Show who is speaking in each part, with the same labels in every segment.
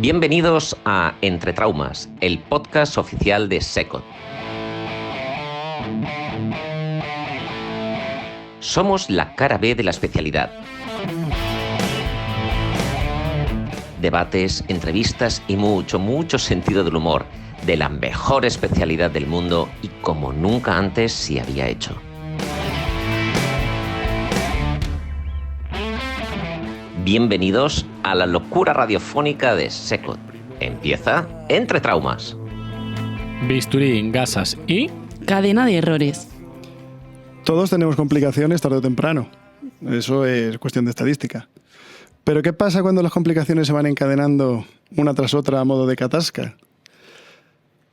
Speaker 1: Bienvenidos a Entre Traumas, el podcast oficial de SECOT. Somos la cara B de la especialidad. Debates, entrevistas y mucho sentido del humor de la mejor especialidad del mundo y como nunca antes se había hecho. Bienvenidos a la locura radiofónica de SECOT. Empieza Entre Traumas.
Speaker 2: Bisturí, gasas y...
Speaker 3: cadena de errores.
Speaker 4: Todos tenemos complicaciones tarde o temprano. Eso es cuestión de estadística. Pero ¿qué pasa cuando las complicaciones se van encadenando una tras otra a modo de catasca?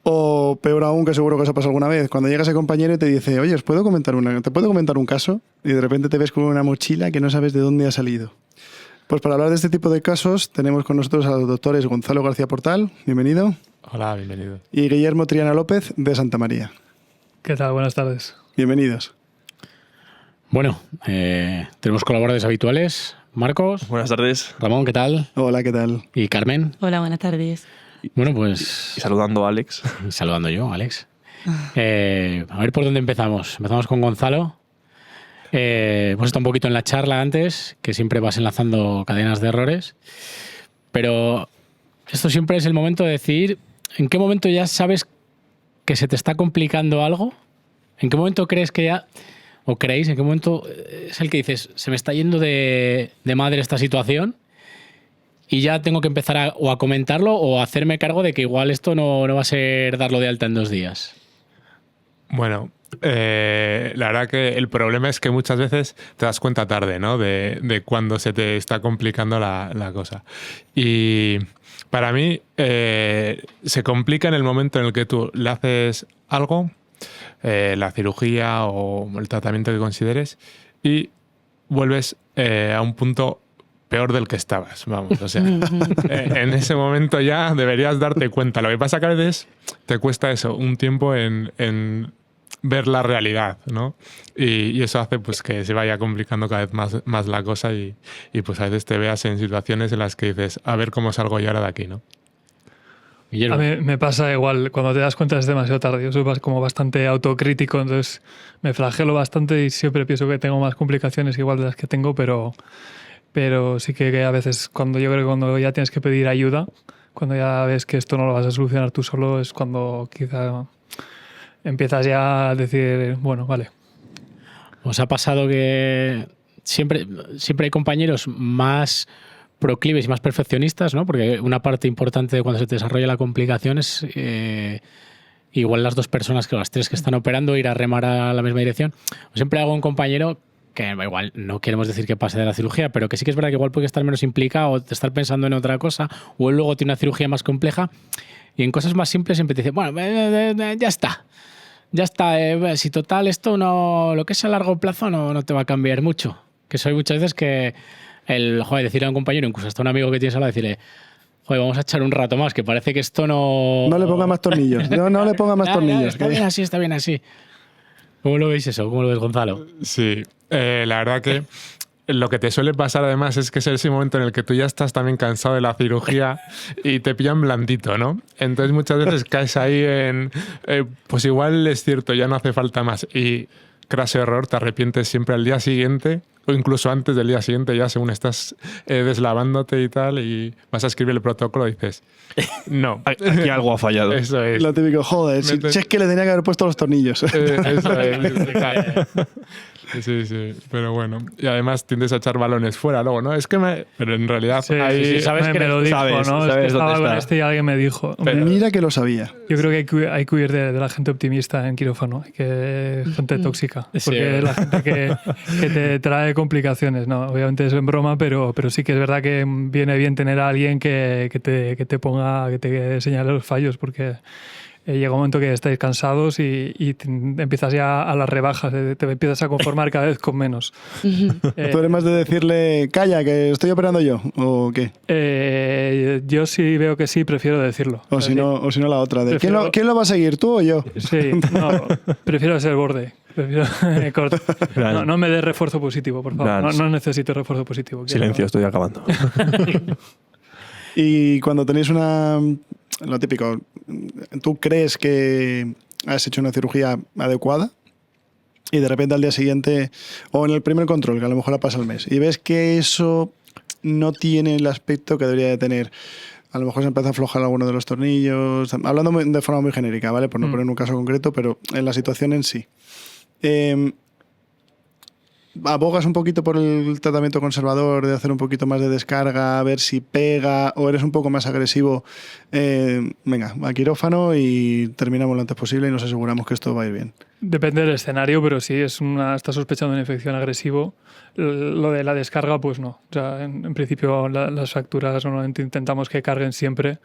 Speaker 4: O peor aún, que seguro que os ha pasado alguna vez, cuando llega ese compañero y te dice, oye, ¿te puedo comentar un caso? Y de repente te ves con una mochila que no sabes de dónde ha salido. Pues para hablar de este tipo de casos tenemos con nosotros a los doctores Gonzalo García Portal, bienvenido.
Speaker 5: Hola, bienvenido.
Speaker 4: Y Guillermo Triana López, de Santa María.
Speaker 6: ¿Qué tal? Buenas tardes.
Speaker 4: Bienvenidos.
Speaker 2: Bueno, tenemos colaboradores habituales. Marcos.
Speaker 5: Buenas tardes.
Speaker 2: Ramón, ¿qué tal?
Speaker 4: Hola, ¿qué tal?
Speaker 2: Y Carmen.
Speaker 3: Hola, buenas tardes.
Speaker 2: Bueno, pues...
Speaker 5: Y saludando a Alex.
Speaker 2: Saludando yo, Alex. A ver por dónde empezamos. Empezamos con Gonzalo. Hemos estado un poquito en la charla antes, que siempre vas enlazando cadenas de errores, pero esto siempre es el momento de decidir en qué momento ya sabes que se te está complicando algo, en qué momento crees que ya, o creéis, en qué momento es el que dices, se me está yendo de madre esta situación y ya tengo que empezar a comentarlo o a hacerme cargo de que igual esto no va a ser darlo de alta en 2 días.
Speaker 5: Bueno, la verdad que el problema es que muchas veces te das cuenta tarde, ¿no? De cuando se te está complicando la cosa. Y para mí se complica en el momento en el que tú le haces algo, la cirugía o el tratamiento que consideres, y vuelves a un punto peor del que estabas, vamos, o sea, en ese momento ya deberías darte cuenta. Lo que pasa que a veces te cuesta eso, un tiempo en ver la realidad, ¿no? Y eso hace pues que se vaya complicando cada vez más la cosa y pues a veces te veas en situaciones en las que dices, a ver cómo salgo yo ahora de aquí, ¿no?
Speaker 6: A mí me pasa igual, cuando te das cuenta es demasiado tarde. Yo soy como bastante autocrítico, entonces me flagelo bastante y siempre pienso que tengo más complicaciones igual de las que tengo, pero sí que a veces cuando ya tienes que pedir ayuda, cuando ya ves que esto no lo vas a solucionar tú solo, es cuando quizá empiezas ya a decir, bueno, vale.
Speaker 2: ¿Os ha pasado que siempre hay compañeros más proclives y más perfeccionistas, ¿no? Porque una parte importante de cuando se te desarrolla la complicación es igual las 2 personas que las 3 que están operando ir a remar a la misma dirección. O siempre hago un compañero que igual no queremos decir que pase de la cirugía, pero que sí que es verdad que igual puede estar menos implicado o estar pensando en otra cosa, o él luego tiene una cirugía más compleja y en cosas más simples siempre te dice, bueno, ya está, si total esto no, lo que es a largo plazo no te va a cambiar mucho. Que soy muchas veces que decirle a un compañero, incluso hasta un amigo que tienes al lado, decirle, joder, vamos a echar un rato más, que parece que esto no...
Speaker 4: No le ponga más tornillos, no le ponga más tornillos.
Speaker 2: Está bien así. ¿Cómo lo veis eso? ¿Cómo lo ves, Gonzalo?
Speaker 5: Sí, la verdad que lo que te suele pasar además es que es ese momento en el que tú ya estás también cansado de la cirugía y te pillan blandito, ¿no? Entonces muchas veces caes ahí en, pues igual es cierto, ya no hace falta más. Y craso error, te arrepientes siempre al día siguiente o incluso antes del día siguiente, ya según estás deslavándote y tal, y vas a escribir el protocolo y dices, no.
Speaker 7: Aquí algo ha fallado.
Speaker 5: Eso es.
Speaker 4: Lo típico, joder, si es que le tenía que haber puesto los tornillos.
Speaker 5: Eso es. Sí, pero bueno. Y además tiendes a echar balones fuera luego, ¿no? Es que pero en realidad
Speaker 6: sí, sabes que me lo dijo,
Speaker 7: sabes,
Speaker 6: ¿no?
Speaker 7: sabes
Speaker 6: es que
Speaker 7: dónde
Speaker 6: estaba con
Speaker 7: está.
Speaker 6: y alguien me dijo.
Speaker 4: Mira que lo sabía.
Speaker 6: Yo creo que hay que huir de la gente optimista en quirófano, que gente tóxica, porque es la gente que te trae complicaciones, ¿no? Obviamente es en broma, pero sí que es verdad que viene bien tener a alguien que te ponga, que te señale los fallos, porque llega un momento que estáis cansados y empiezas ya a las rebajas, te empiezas a conformar cada vez con menos.
Speaker 4: ¿Tú eres más de decirle, calla, que estoy operando yo? ¿O qué?
Speaker 6: Yo sí veo que sí, prefiero decirlo.
Speaker 4: O si no la otra. De,
Speaker 6: Prefiero...
Speaker 4: ¿Quién lo va a seguir, tú o yo?
Speaker 6: Sí, no, prefiero ser borde. No me des refuerzo positivo, por favor. No necesito refuerzo positivo.
Speaker 7: Silencio, estoy acabando.
Speaker 4: Y cuando tenéis lo típico, tú crees que has hecho una cirugía adecuada y de repente al día siguiente, o en el primer control, que a lo mejor ha pasado el mes, y ves que eso no tiene el aspecto que debería de tener. A lo mejor se empieza a aflojar alguno de los tornillos, hablando de forma muy genérica, ¿vale? Por no poner un caso concreto, pero en la situación en sí. ¿Abogas un poquito por el tratamiento conservador, de hacer un poquito más de descarga, a ver si pega, o eres un poco más agresivo? Venga, a quirófano y terminamos lo antes posible y nos aseguramos que esto va a ir bien.
Speaker 6: Depende del escenario, pero si está sospechando una infección agresivo, lo de la descarga, pues no. O sea, en principio las fracturas normalmente intentamos que carguen siempre,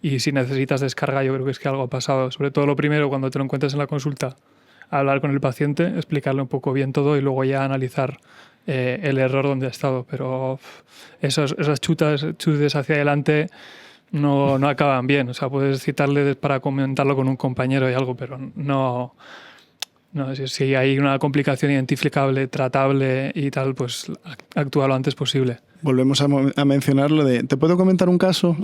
Speaker 6: y si necesitas descarga yo creo que es que algo ha pasado. Sobre todo lo primero, cuando te lo encuentres en la consulta, hablar con el paciente, explicarle un poco bien todo y luego ya analizar el error donde ha estado. Pero esas chutes hacia adelante no acaban bien. O sea, puedes citarle para comentarlo con un compañero y algo, pero no, si hay una complicación identificable, tratable y tal, pues actúa lo antes posible.
Speaker 4: Volvemos a mencionar lo de, ¿te puedo comentar un caso?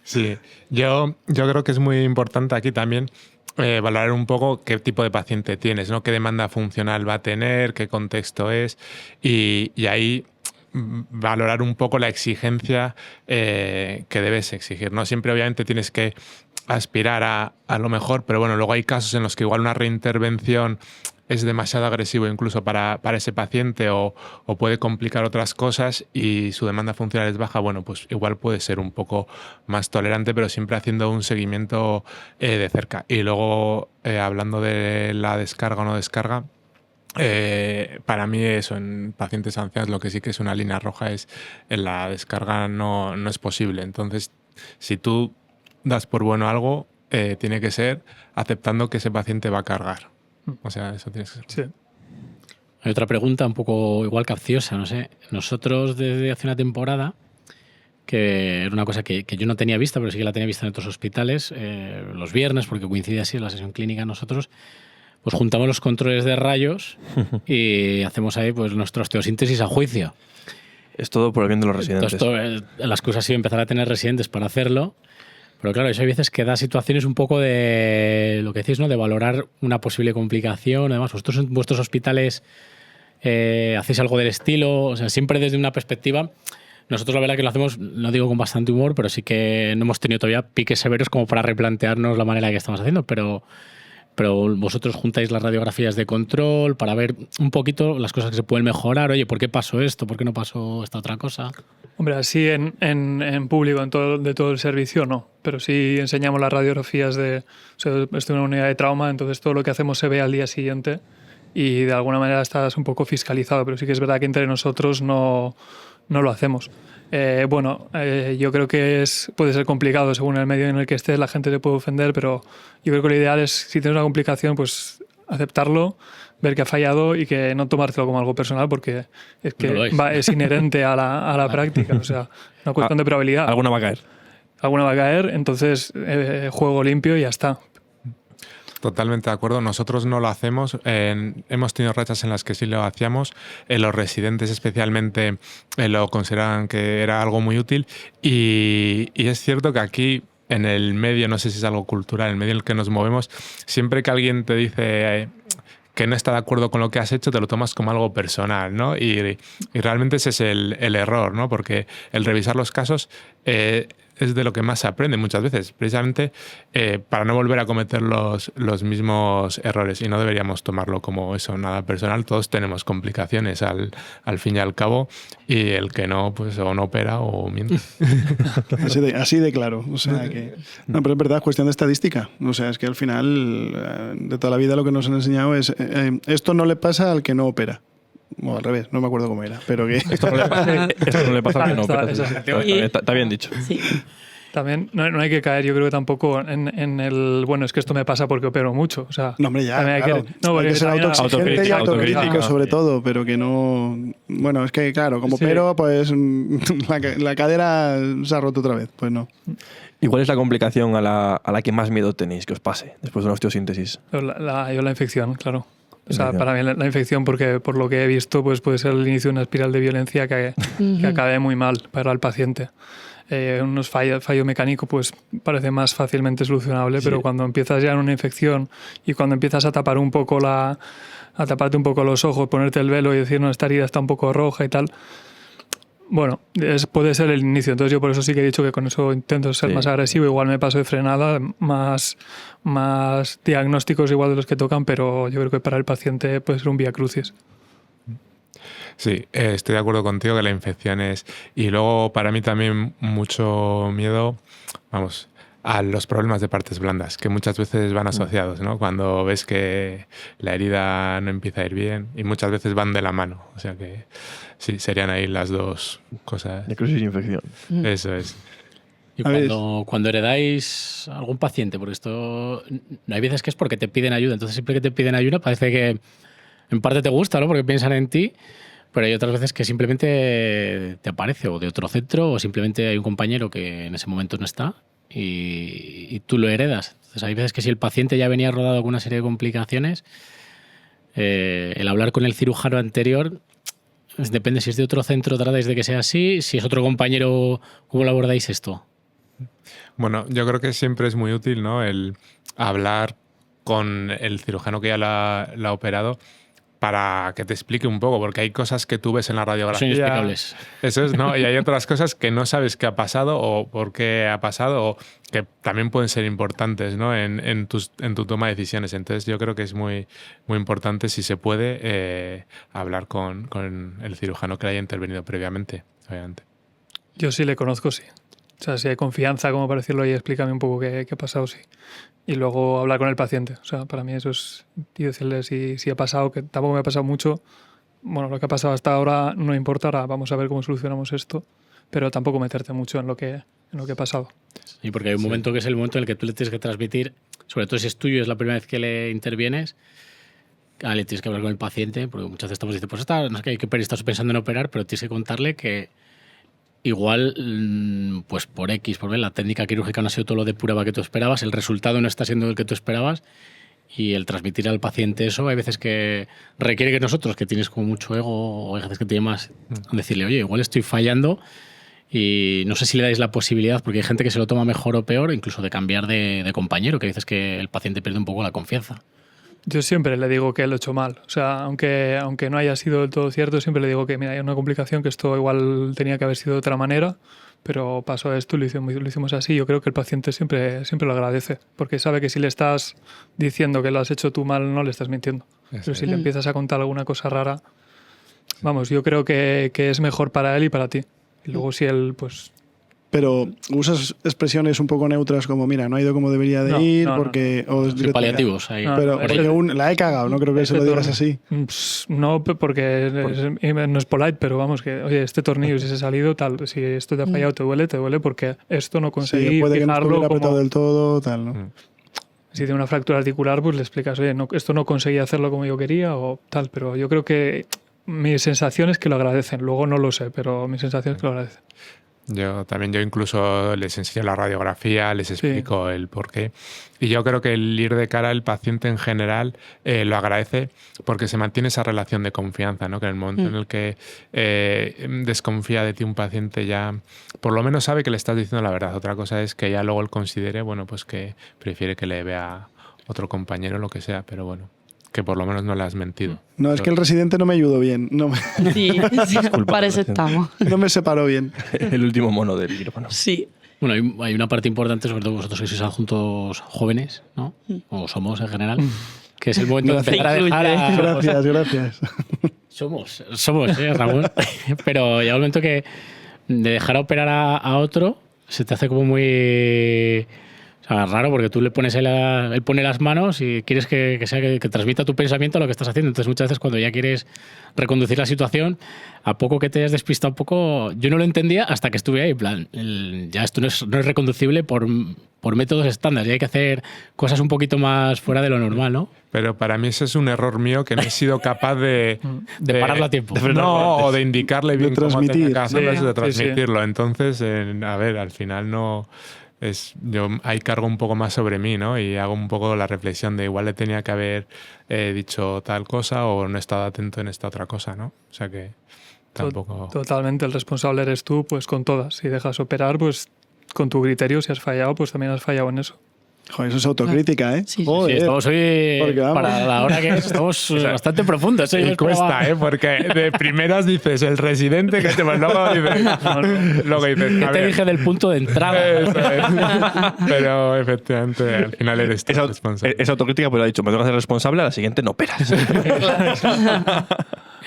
Speaker 5: Sí, yo creo que es muy importante aquí también valorar un poco qué tipo de paciente tienes, ¿no? Qué demanda funcional va a tener, qué contexto es, y ahí valorar un poco la exigencia que debes exigir. No siempre obviamente tienes que aspirar a lo mejor, pero bueno, luego hay casos en los que igual una reintervención es demasiado agresivo incluso para ese paciente o puede complicar otras cosas y su demanda funcional es baja. Bueno, pues igual puede ser un poco más tolerante, pero siempre haciendo un seguimiento de cerca. Y luego, hablando de la descarga o no descarga, para mí eso, en pacientes ancianos lo que sí que es una línea roja es en la descarga no es posible. Entonces, si tú das por bueno algo, tiene que ser aceptando que ese paciente va a cargar. O sea, eso tiene que ser.
Speaker 6: Sí.
Speaker 2: Hay otra pregunta un poco igual capciosa, no sé. Nosotros desde hace una temporada, que era una cosa que yo no tenía vista, pero sí que la tenía vista en otros hospitales, los viernes, porque coincide así en la sesión clínica, nosotros pues juntamos los controles de rayos y hacemos ahí pues nuestra osteosíntesis a juicio.
Speaker 7: Es todo por el bien de los residentes.
Speaker 2: Entonces, la excusa ha sido empezar a tener residentes para hacerlo. Pero claro, eso hay veces que da situaciones un poco de lo que decís, ¿no? De valorar una posible complicación. Además, vosotros en vuestros hospitales hacéis algo del estilo, o sea, siempre desde una perspectiva. Nosotros la verdad que lo hacemos, no digo con bastante humor, pero sí que no hemos tenido todavía piques severos como para replantearnos la manera que estamos haciendo, pero vosotros juntáis las radiografías de control para ver un poquito las cosas que se pueden mejorar. Oye, ¿por qué pasó esto? ¿Por qué no pasó esta otra cosa?
Speaker 6: Hombre, así en público, de todo el servicio, no. Pero sí enseñamos las radiografías o sea, estoy en una unidad de trauma, entonces todo lo que hacemos se ve al día siguiente y de alguna manera estás un poco fiscalizado, pero sí que es verdad que entre nosotros no lo hacemos. Yo creo que puede ser complicado según el medio en el que estés, la gente te puede ofender, pero yo creo que lo ideal es, si tienes una complicación, pues aceptarlo, ver que ha fallado y que no tomártelo como algo personal, porque es que es inherente a la práctica, o sea, una cuestión de probabilidad.
Speaker 7: Alguna va a caer,
Speaker 6: entonces juego limpio y ya está.
Speaker 5: Totalmente de acuerdo. Nosotros no lo hacemos. Hemos tenido rachas en las que sí lo hacíamos. Los residentes especialmente lo consideraban que era algo muy útil. Y es cierto que aquí, en el medio, no sé si es algo cultural, en el medio en el que nos movemos, siempre que alguien te dice que no está de acuerdo con lo que has hecho, te lo tomas como algo personal, ¿no? Y realmente ese es el error, ¿no? Porque el revisar los casos es de lo que más se aprende muchas veces, precisamente para no volver a cometer los mismos errores, y no deberíamos tomarlo como eso, nada personal. Todos tenemos complicaciones al fin y al cabo, y el que no, pues o no opera o miente.
Speaker 4: Así de claro. O sea que, no, pero es verdad, es cuestión de estadística. O sea, es que al final de toda la vida lo que nos han enseñado es esto no le pasa al que no opera. O al revés, no me acuerdo cómo era, pero que...
Speaker 7: Esto no le pasa al que no opera. Está bien dicho.
Speaker 3: Sí.
Speaker 6: También no hay que caer, yo creo que tampoco en el, bueno, es que esto me pasa porque opero mucho. O sea,
Speaker 4: no, hombre, ya,
Speaker 6: claro.
Speaker 4: Hay que ser autoexigente y autocrítico sobre todo, pero que no... Bueno, es que claro, como opero, pues la cadera se ha roto otra vez, pues no.
Speaker 7: ¿Y cuál es la complicación a la que más miedo tenéis que os pase después de una osteosíntesis?
Speaker 6: Yo la infección, claro. O sea, para mí la infección, porque por lo que he visto, pues puede ser el inicio de una espiral de violencia que acabe muy mal para el paciente. Unos fallo mecánico pues parece más fácilmente solucionable, pero cuando empiezas ya en una infección y cuando empiezas a tapar un poco a taparte un poco los ojos, ponerte el velo y decir, no, esta herida está un poco roja y tal, bueno, puede ser el inicio. Entonces yo por eso sí que he dicho que con eso intento ser más agresivo. Igual me paso de frenada, más diagnósticos igual de los que tocan, pero yo creo que para el paciente puede ser un vía crucis.
Speaker 5: Sí, estoy de acuerdo contigo que la infección es... Y luego para mí también mucho miedo, vamos, a los problemas de partes blandas, que muchas veces van asociados, ¿no? Cuando ves que la herida no empieza a ir bien y muchas veces van de la mano. O sea que sí, serían ahí las dos cosas.
Speaker 7: Necrosis e infección.
Speaker 5: Eso es.
Speaker 2: Y cuando heredáis algún paciente, porque esto hay veces que es porque te piden ayuda, entonces siempre que te piden ayuda parece que en parte te gusta, ¿no? Porque piensan en ti, pero hay otras veces que simplemente te aparece o de otro centro o simplemente hay un compañero que en ese momento no está y tú lo heredas. Entonces hay veces que si el paciente ya venía rodado con una serie de complicaciones, el hablar con el cirujano anterior, depende si es de otro centro, tratáis de que sea así, si es otro compañero, ¿cómo lo abordáis esto?
Speaker 5: Bueno, yo creo que siempre es muy útil, ¿no? El hablar con el cirujano que ya la ha operado para que te explique un poco, porque hay cosas que tú ves en la radiografía.
Speaker 2: Son inexplicables.
Speaker 5: Eso es, ¿no? Y hay otras cosas que no sabes qué ha pasado o por qué ha pasado o que también pueden ser importantes, ¿no? en tu toma de decisiones. Entonces yo creo que es muy, muy importante, si se puede, hablar con el cirujano que le haya intervenido previamente, obviamente.
Speaker 6: Yo sí le conozco, sí. O sea, si hay confianza, como para decirlo, y explícame un poco qué ha pasado, sí. Y luego hablar con el paciente. O sea, para mí eso es... Y decirle si ha pasado, que tampoco me ha pasado mucho. Bueno, lo que ha pasado hasta ahora no importa, ahora vamos a ver cómo solucionamos esto. Pero tampoco meterte mucho en lo que ha pasado.
Speaker 2: Sí, porque hay un momento que es el momento en el que tú le tienes que transmitir, sobre todo si es tuyo, es la primera vez que le intervienes, le tienes que hablar con el paciente, porque muchas veces estamos diciendo, pues no sé qué, estás pensando en operar, pero tienes que contarle que igual, pues por X, por B, la técnica quirúrgica no ha sido todo lo depurada que tú esperabas, el resultado no está siendo el que tú esperabas, y el transmitir al paciente eso, hay veces que requiere que nosotros, que tienes como mucho ego, o hay veces que tiene más, decirle, oye, igual estoy fallando, y no sé si le dais la posibilidad, porque hay gente que se lo toma mejor o peor, incluso de cambiar de compañero, que a veces que el paciente pierde un poco la confianza.
Speaker 6: Yo siempre le digo que lo he hecho mal. O sea, aunque no haya sido del todo cierto, siempre le digo que mira, hay una complicación, que esto igual tenía que haber sido de otra manera, pero pasó esto y lo hicimos así. Yo creo que el paciente siempre lo agradece, porque sabe que si le estás diciendo que lo has hecho tú mal, no le estás mintiendo. Pero si le empiezas a contar alguna cosa rara, vamos, yo creo que es mejor para él y para ti. Y luego si él, pues...
Speaker 4: Pero usas expresiones un poco neutras como, mira, no ha ido como debería de ir, porque...
Speaker 2: No. O paliativos. Ahí.
Speaker 4: Pero la he cagado, no creo que se lo digas así.
Speaker 6: No, porque no es polite, pero vamos, que, oye, este tornillo si se ha salido, tal, si esto te ha fallado, te duele, porque esto no conseguí
Speaker 4: puede
Speaker 6: fijarlo
Speaker 4: que no estuviera apretado del todo, tal, ¿no?
Speaker 6: Si tiene una fractura articular, pues le explicas, oye, esto no conseguí hacerlo como yo quería o tal, pero yo creo que mi sensación es que lo agradecen. Luego no lo sé, pero mi sensación es que lo agradecen.
Speaker 5: Yo incluso les enseño la radiografía, les explico el porqué. Y yo creo que el ir de cara al paciente en general lo agradece porque se mantiene esa relación de confianza, ¿no? Que en el momento en el que desconfía de ti un paciente ya por lo menos sabe que le estás diciendo la verdad. Otra cosa es que ya luego él considere, bueno, pues que prefiere que le vea otro compañero o lo que sea, pero bueno, que por lo menos no le has mentido.
Speaker 4: No, es que el residente no me ayudó bien.
Speaker 3: Sí, para eso estamos.
Speaker 4: No me separó bien.
Speaker 7: El último mono del quirófano.
Speaker 3: Sí.
Speaker 2: Bueno, hay una parte importante, sobre todo vosotros que sois adjuntos jóvenes, ¿no? O somos en general, que es el momento de empezar a dejar a...
Speaker 4: Gracias.
Speaker 2: Somos, Ramón. Pero llega el momento que de dejar a operar a otro se te hace como muy... O sea, raro, porque tú le pones él pone las manos y quieres que transmita tu pensamiento a lo que estás haciendo. Entonces muchas veces cuando ya quieres reconducir la situación, a poco que te hayas despistado un poco, yo no lo entendía hasta que estuve ahí. En plan, ya esto no es reconducible por métodos estándar, ya hay que hacer cosas un poquito más fuera de lo normal, ¿no?
Speaker 5: Pero para mí ese es un error mío, que no he sido capaz de
Speaker 2: pararlo a tiempo.
Speaker 5: O de indicarle bien cómo tenía que hacerlo, de transmitirlo.
Speaker 6: Sí.
Speaker 5: Entonces, a ver, al final no... yo ahí cargo un poco más sobre mí, ¿no? Y hago un poco la reflexión de igual le tenía que haber dicho tal cosa o no he estado atento en esta otra cosa, ¿no? O sea que tampoco...
Speaker 6: Totalmente, el responsable eres tú, pues con todas. Si dejas operar, pues con tu criterio, si has fallado, pues también has fallado en eso.
Speaker 4: Joder, eso es autocrítica, ¿eh?
Speaker 3: Sí.
Speaker 2: Sí, estamos hoy, para la hora que es, estamos bastante profundos.
Speaker 5: Y cuesta, porque de primeras dices el residente, que luego dices...
Speaker 2: ¿Qué te dije del punto de entrada?
Speaker 5: Eso es. Pero efectivamente, al final eres tú responsable.
Speaker 7: Es autocrítica, pero ha dicho, me tengo que hacer responsable, a la siguiente no operas.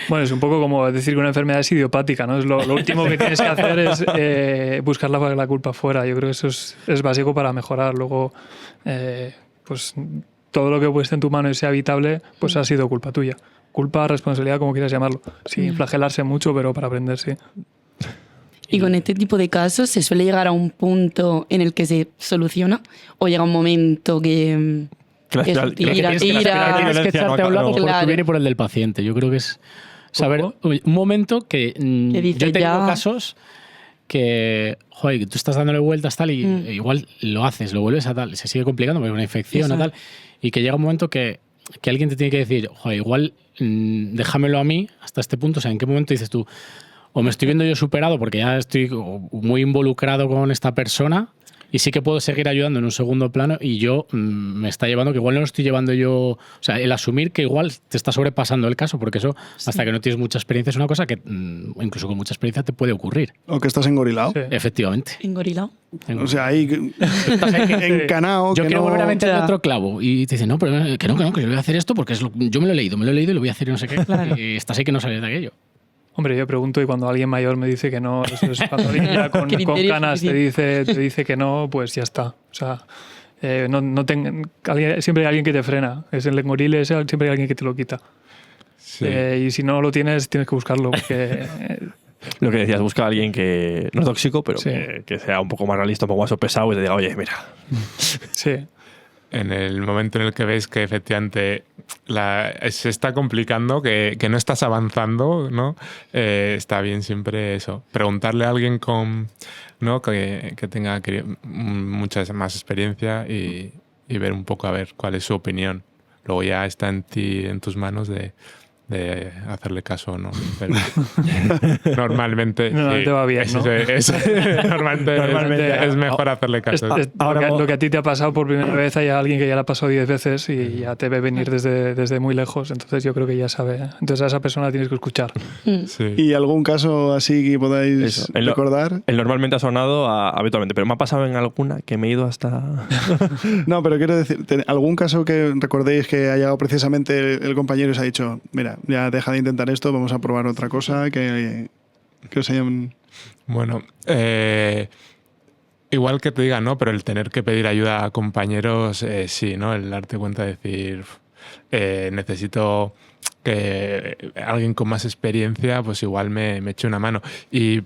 Speaker 6: Bueno, es un poco como decir que una enfermedad es idiopática, ¿no? Lo último que tienes que hacer es buscar la culpa fuera. Yo creo que eso es básico para mejorar. Luego, pues todo lo que pueste en tu mano y sea habitable, pues ha sido culpa tuya. Culpa, responsabilidad, como quieras llamarlo. Sin flagelarse mucho, pero para aprender, sí.
Speaker 3: Y con este tipo de casos, ¿se suele llegar a un punto en el que se soluciona? ¿O llega un momento que
Speaker 2: Tienes que echarte a un lado por tu bien y por el del paciente. Yo creo que es saber un momento que yo he tenido casos que, joder, tú estás dándole vueltas tal y igual lo haces, lo vuelves a tal, se sigue complicando porque es una infección o tal, y que llega un momento que alguien te tiene que decir, joder, igual déjamelo a mí hasta este punto. O sea, ¿en qué momento dices tú, o me estoy viendo yo superado porque ya estoy muy involucrado con esta persona y sí que puedo seguir ayudando en un segundo plano, y yo me está llevando que igual no lo estoy llevando yo, o sea, el asumir que igual te está sobrepasando el caso, porque eso hasta que no tienes mucha experiencia es una cosa que incluso con mucha experiencia te puede ocurrir.
Speaker 4: O que estás engorilado.
Speaker 6: Sí.
Speaker 2: Efectivamente.
Speaker 3: ¿Engorilado?
Speaker 4: O sea, ahí encanado.
Speaker 2: Yo
Speaker 4: que
Speaker 2: quiero
Speaker 4: no...
Speaker 2: volver a meter otro clavo y te dicen, no, pero que no, que yo voy a hacer esto porque yo me lo he leído y lo voy a hacer y no sé qué. Y estás ahí que no sales de aquello.
Speaker 6: Hombre, yo pregunto, y cuando alguien mayor me dice que no, eso es cuando alguien ya con canas te dice que no, pues ya está. O sea, siempre hay alguien que te frena. Es el engorile, siempre hay alguien que te lo quita.
Speaker 5: Sí.
Speaker 6: Y si no lo tienes que buscarlo. Porque,
Speaker 7: Lo que decías, busca a alguien que no es tóxico, pero
Speaker 6: Sí.
Speaker 7: que sea un poco más realista, un poco más pesado y te diga, oye, mira.
Speaker 6: sí.
Speaker 5: En el momento en el que ves que efectivamente se está complicando, que no estás avanzando, ¿no? Está bien siempre eso. Preguntarle a alguien ¿no? que tenga mucha más experiencia y ver un poco a ver cuál es su opinión. Luego ya está en ti, en tus manos de hacerle caso o no. Pero normalmente
Speaker 6: va bien, ¿no?
Speaker 5: Normalmente es mejor hacerle caso.
Speaker 6: Lo que a ti te ha pasado por primera vez, hay alguien que ya le ha pasado 10 veces y ya te ve venir desde muy lejos. Entonces yo creo que ya sabe. Entonces a esa persona tienes que escuchar.
Speaker 5: Sí.
Speaker 4: ¿Y algún caso así que podáis recordar?
Speaker 7: El normalmente ha sonado habitualmente, pero me ha pasado en alguna que me he ido hasta...
Speaker 4: No, pero quiero decir, ¿algún caso que recordéis que ha llegado precisamente el compañero y os ha dicho, mira, ya deja de intentar esto, vamos a probar otra cosa que os hayan...
Speaker 5: Bueno, igual que te diga, ¿no? Pero el tener que pedir ayuda a compañeros, sí, ¿no? El darte cuenta de decir, necesito que alguien con más experiencia, pues igual me eche una mano. Y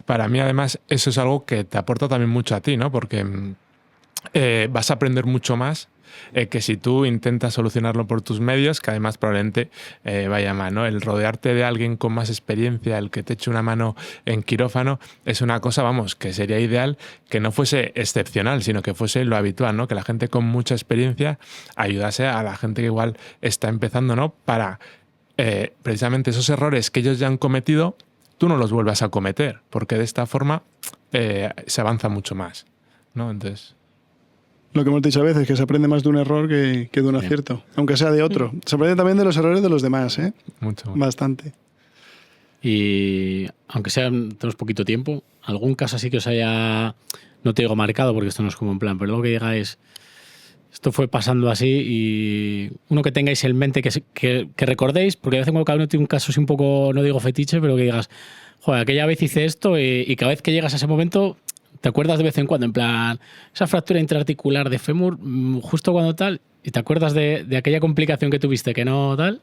Speaker 5: para mí, además, eso es algo que te aporta también mucho a ti, ¿no? Porque vas a aprender mucho más que si tú intentas solucionarlo por tus medios, que además probablemente vaya mal, ¿no? El rodearte de alguien con más experiencia, el que te eche una mano en quirófano, es una cosa, vamos, que sería ideal que no fuese excepcional, sino que fuese lo habitual, ¿no? Que la gente con mucha experiencia ayudase a la gente que igual está empezando, ¿no? Para precisamente esos errores que ellos ya han cometido, tú no los vuelvas a cometer, porque de esta forma se avanza mucho más, ¿no? Entonces...
Speaker 4: Lo que hemos dicho a veces, que se aprende más de un error que de un acierto, aunque sea de otro. Se aprende también de los errores de los demás, ¿eh?
Speaker 5: Mucho.
Speaker 4: Bastante.
Speaker 2: Y aunque sea, tenemos poquito tiempo, algún caso así que os haya, no te digo marcado porque esto no es como en plan, pero luego que digáis, esto fue pasando así, y uno que tengáis en mente que recordéis, porque de vez en cuando cada uno tiene un caso así un poco, no digo fetiche, pero que digas, joder, aquella vez hice esto y cada vez que llegas a ese momento... ¿Te acuerdas de vez en cuando? En plan, esa fractura intraarticular de fémur, justo cuando tal, y te acuerdas de aquella complicación que tuviste que no tal.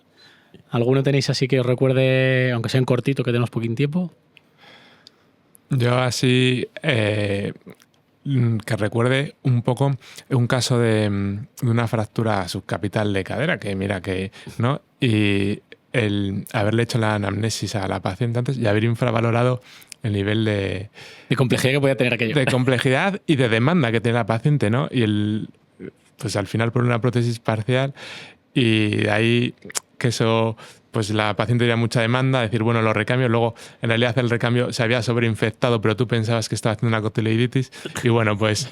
Speaker 2: ¿Alguno tenéis así que os recuerde, aunque sea en cortito, que tenemos poquín tiempo?
Speaker 5: Yo así, que recuerde un poco un caso de una fractura subcapital de cadera, que mira que, ¿no? Y el haberle hecho la anamnesis a la paciente antes y haber infravalorado el nivel de
Speaker 2: complejidad que podía tener aquello.
Speaker 5: De complejidad y de demanda que tiene la paciente, ¿no? Y pues al final por una prótesis parcial, y de ahí que eso, pues la paciente tenía mucha demanda, decir, bueno, lo recambio, luego en realidad el recambio se había sobreinfectado, pero tú pensabas que estaba haciendo una cotiloiditis, y bueno, pues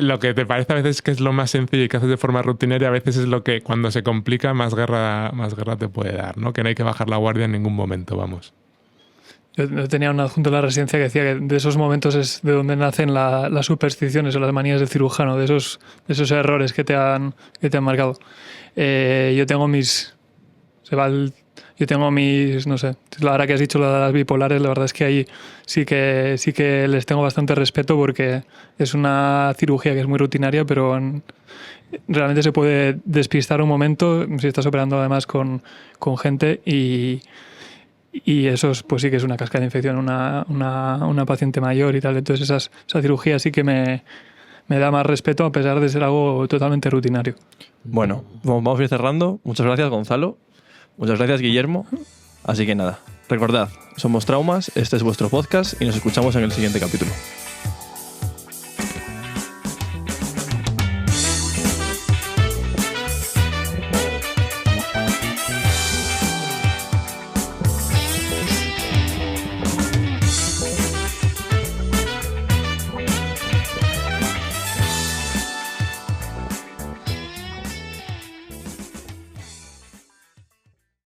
Speaker 5: lo que te parece a veces que es lo más sencillo y que haces de forma rutinaria, a veces es lo que cuando se complica más guerra te puede dar, ¿no? Que no hay que bajar la guardia en ningún momento, vamos.
Speaker 6: Yo tenía un adjunto en la residencia que decía que de esos momentos es de donde nacen las supersticiones o las manías del cirujano, de esos errores que te han marcado. Yo tengo mis... no sé, ahora que has dicho lo de las bipolares, la verdad es que ahí sí que les tengo bastante respeto, porque es una cirugía que es muy rutinaria, pero realmente se puede despistar un momento si estás operando además con gente y eso pues sí que es una cascada de infección, una paciente mayor y tal. Entonces esa cirugía sí que me da más respeto, a pesar de ser algo totalmente rutinario.
Speaker 7: Bueno, vamos a ir cerrando. Muchas gracias, Gonzalo. Muchas gracias, Guillermo. Así que nada, recordad, somos Traumas, este es vuestro podcast y nos escuchamos en el siguiente capítulo.